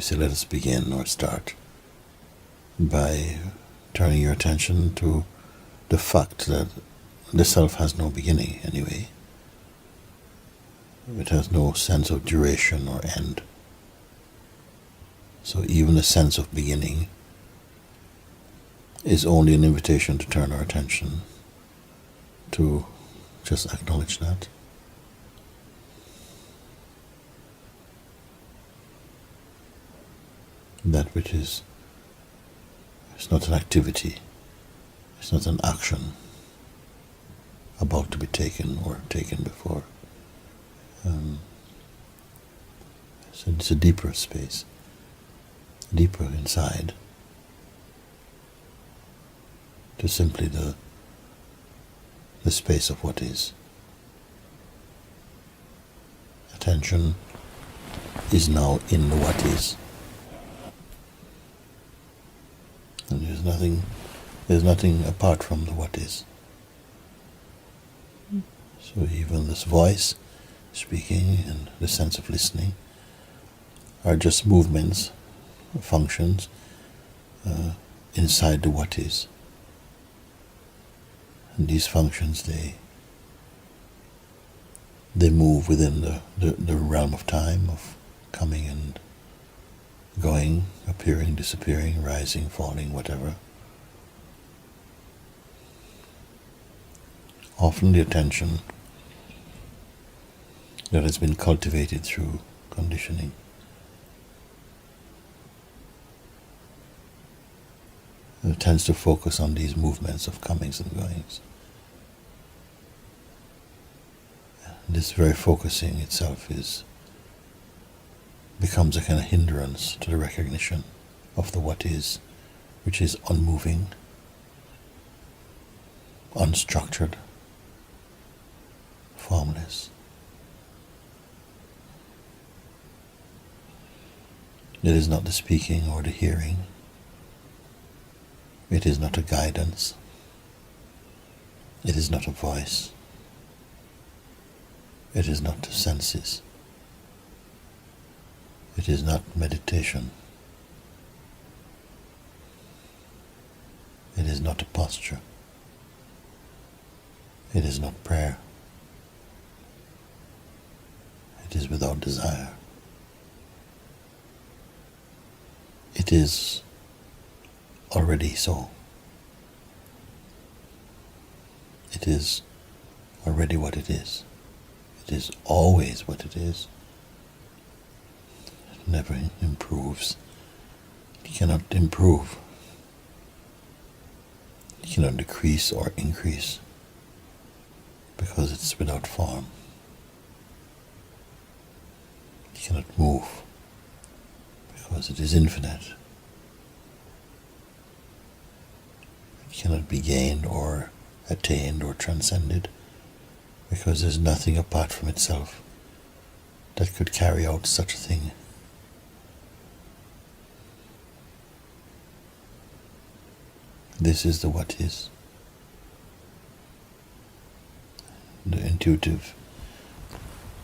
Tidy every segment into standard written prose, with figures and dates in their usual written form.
we say let us begin or start by turning your attention to the fact that the self has no beginning anyway. It has no sense of duration or end. So even the sense of beginning is only an invitation to turn our attention to just acknowledge that. That which is, it's not an activity, it's not an action about to be taken or taken before. So it's a deeper space, deeper inside, to simply the space of what is. Attention is now in the what is. And there's nothing apart from the what is. So even this voice speaking and the sense of listening are just movements, functions inside the what is. And these functions, they move within the realm of time, of coming and going, appearing, disappearing, rising, falling, whatever. Often the attention that has been cultivated through conditioning tends to focus on these movements of comings and goings. This very focusing itself becomes a kind of hindrance to the recognition of the what is, which is unmoving, unstructured, formless. It is not the speaking or the hearing. It is not a guidance. It is not a voice. It is not the senses. It is not meditation. It is not a posture. It is not prayer. It is without desire. It is already so. It is already what it is. It is always what it is. It never improves. It cannot improve. It cannot decrease or increase because it's without form. It cannot move because it is infinite. It cannot be gained or attained or transcended because there's nothing apart from itself that could carry out such a thing. This is the what is. The intuitive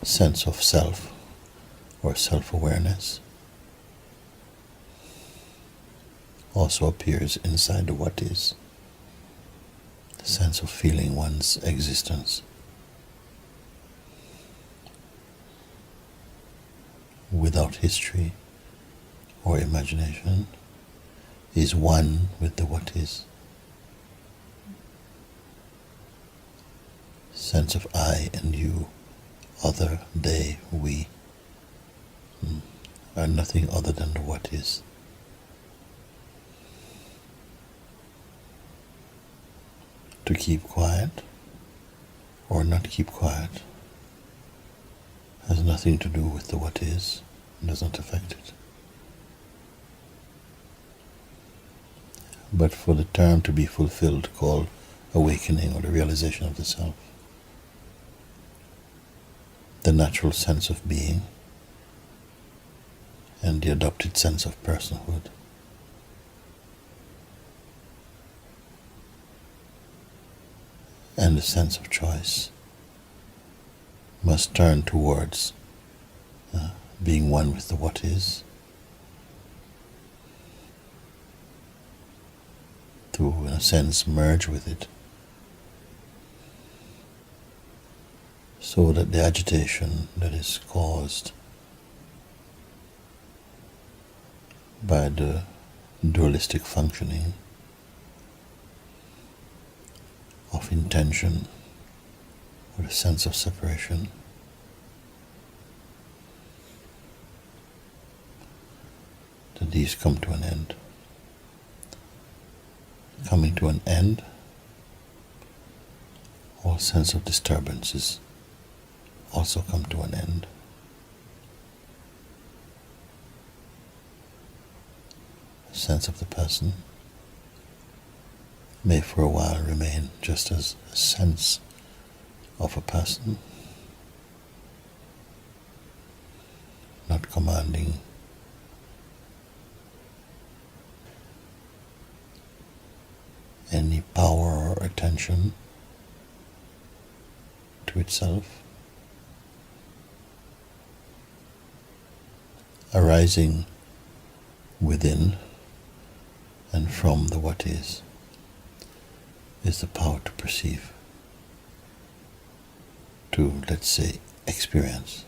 sense of self or self-awareness also appears inside the what is. The sense of feeling one's existence. Without history or imagination, is one with the what is. Sense of I and you, other, they, we, are nothing other than the what is. To keep quiet or not keep quiet has nothing to do with the what is, and does not affect it. But for the term to be fulfilled, called awakening or the realization of the self, the natural sense of being and the adopted sense of personhood and the sense of choice must turn towards being one with the what is to, in a sense, merge with it, so that the agitation that is caused by the dualistic functioning of intention or the sense of separation that these come to an end. Coming to an end, all sense of disturbances also come to an end. The sense of the person may for a while remain just as a sense of a person, not commanding any power or attention to itself, arising within and from the what is the power to perceive, to, let's say, experience.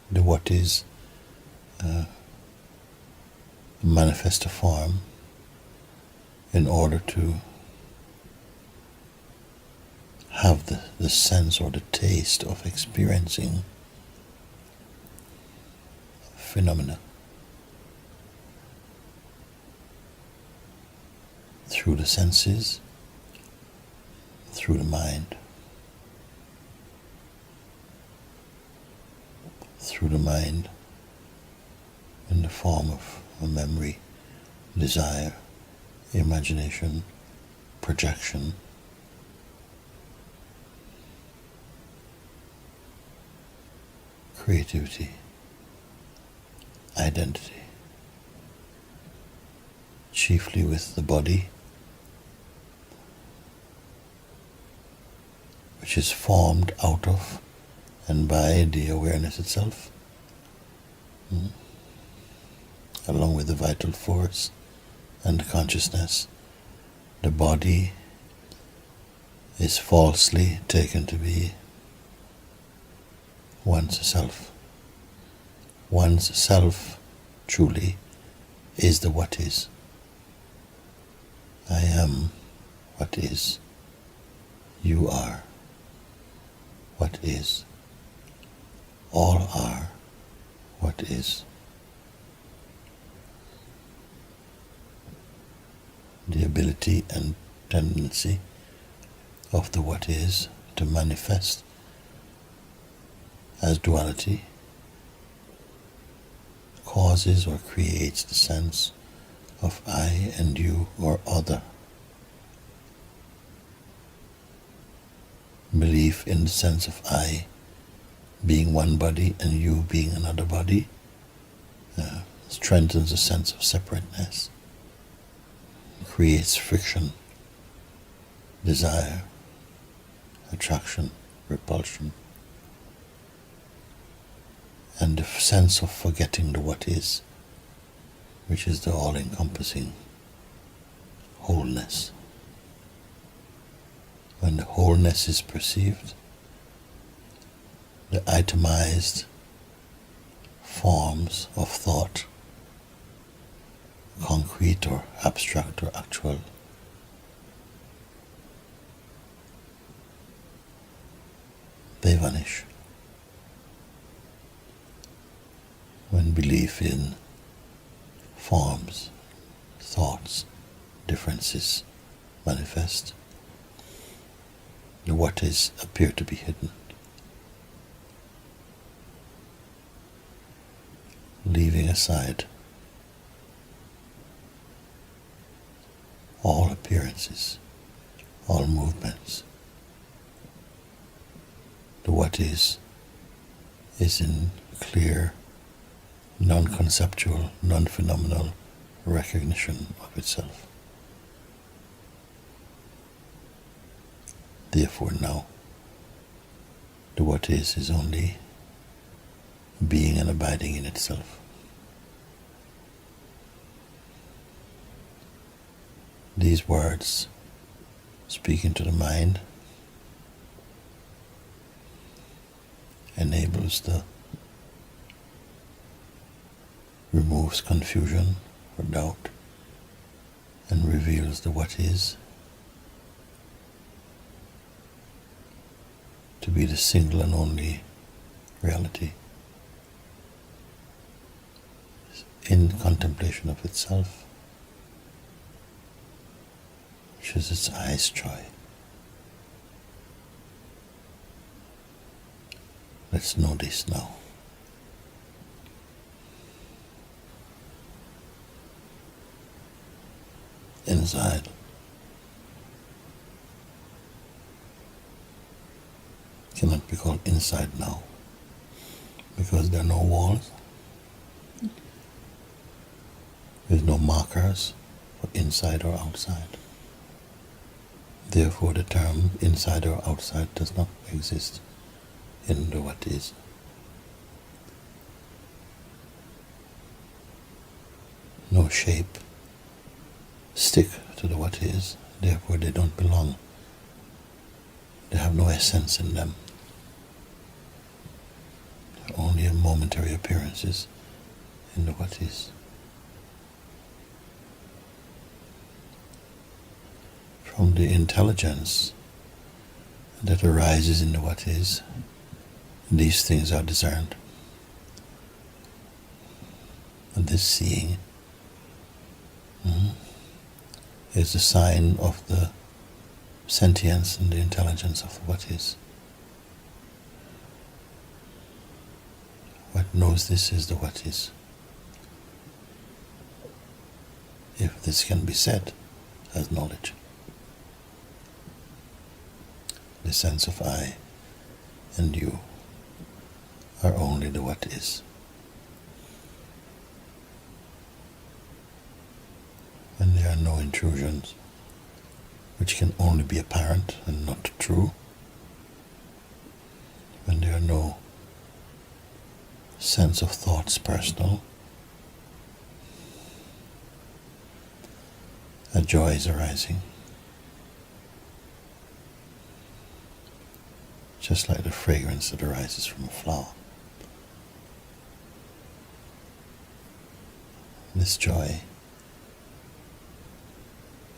The what is manifest a form in order to have the sense or the taste of experiencing phenomena through the senses, through the mind, in the form of a memory, desire, imagination, projection, creativity, identity, chiefly with the body, which is formed out of and by the awareness itself, along with the vital force and the consciousness. The body is falsely taken to be one's self. One's self truly is the what is. I am what is. You are what is. All are what is. The ability and tendency of the what is to manifest as duality causes or creates the sense of I and you or other. Belief in the sense of I being one body and you being another body strengthens a sense of separateness, creates friction, desire, attraction, repulsion, and the sense of forgetting the what is, which is the all-encompassing wholeness. When the wholeness is perceived, the itemized forms of thought, concrete or abstract or actual, they vanish. When belief in forms, thoughts, differences manifest, the what is appear to be hidden, leaving aside all appearances, all movements. The what is in clear, non-conceptual, non-phenomenal recognition of itself. Therefore now, the what is only being and abiding in itself. These words speaking to the mind removes confusion or doubt and reveals the what is to be the single and only reality in contemplation of itself, which is its highest joy. Let's know this now. Inside, cannot be called inside now because there are no walls. There's no markers for inside or outside. Therefore, the term inside or outside does not exist in the what is. No shape stick to the what is, therefore they don't belong. They have no essence in them. They're only momentary appearances in the what is. From the intelligence that arises in the what is, these things are discerned. And this seeing is the sign of the sentience and the intelligence of what is. What knows this is the what is. If this can be said as knowledge. The sense of I and you are only the what is. When there are no intrusions, which can only be apparent and not true, when there are no sense of thoughts personal, a joy is arising, just like the fragrance that arises from a flower. This joy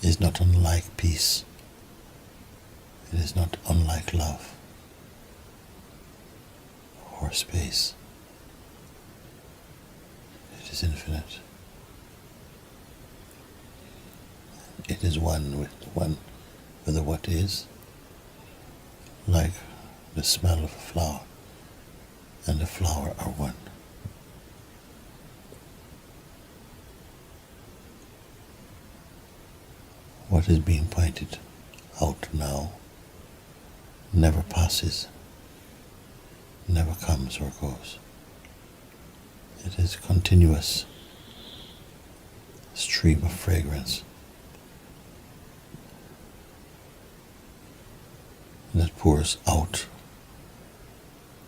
is not unlike peace. It is not unlike love or space. It is infinite. It is one with the what is, like the smell of a flower and the flower are one. What is being pointed out now never passes, never comes or goes. It is a continuous stream of fragrance that pours out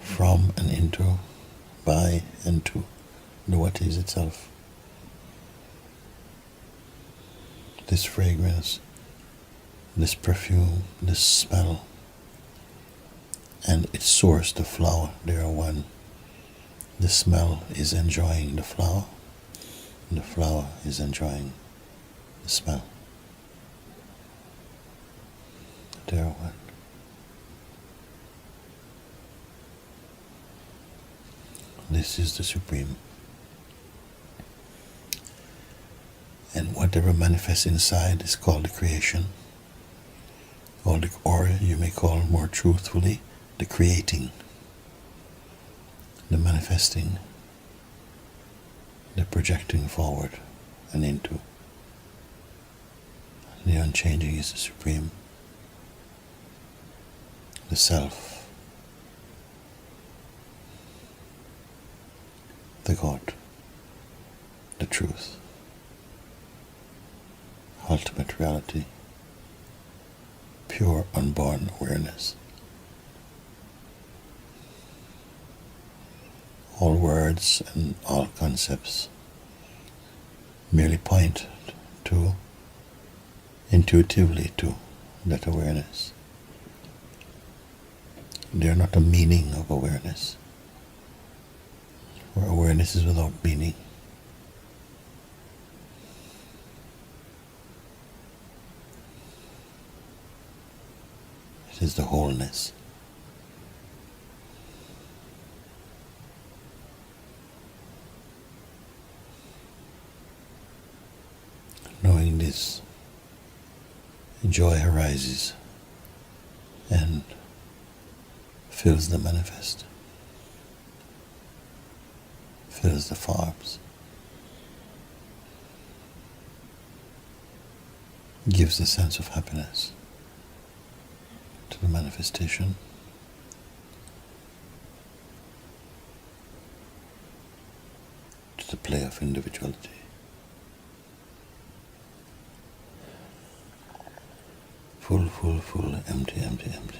from and into, by and to the what is itself. This fragrance, this perfume, this smell, and its source, the flower, they are one. The smell is enjoying the flower, and the flower is enjoying the smell. They are one. This is the Supreme. And whatever manifests inside is called the creation, or you may call more truthfully, the creating, the manifesting, the projecting forward and into. The unchanging is the Supreme, the Self, the God, the Truth. Ultimate reality, pure unborn awareness. All words and all concepts merely point to intuitively to that awareness. They are not a meaning of awareness, where awareness is without meaning. It is the wholeness. Knowing this, joy arises and fills the manifest, fills the forms, gives the sense of happiness to the manifestation. To the play of individuality. Full, full, full, empty, empty, empty.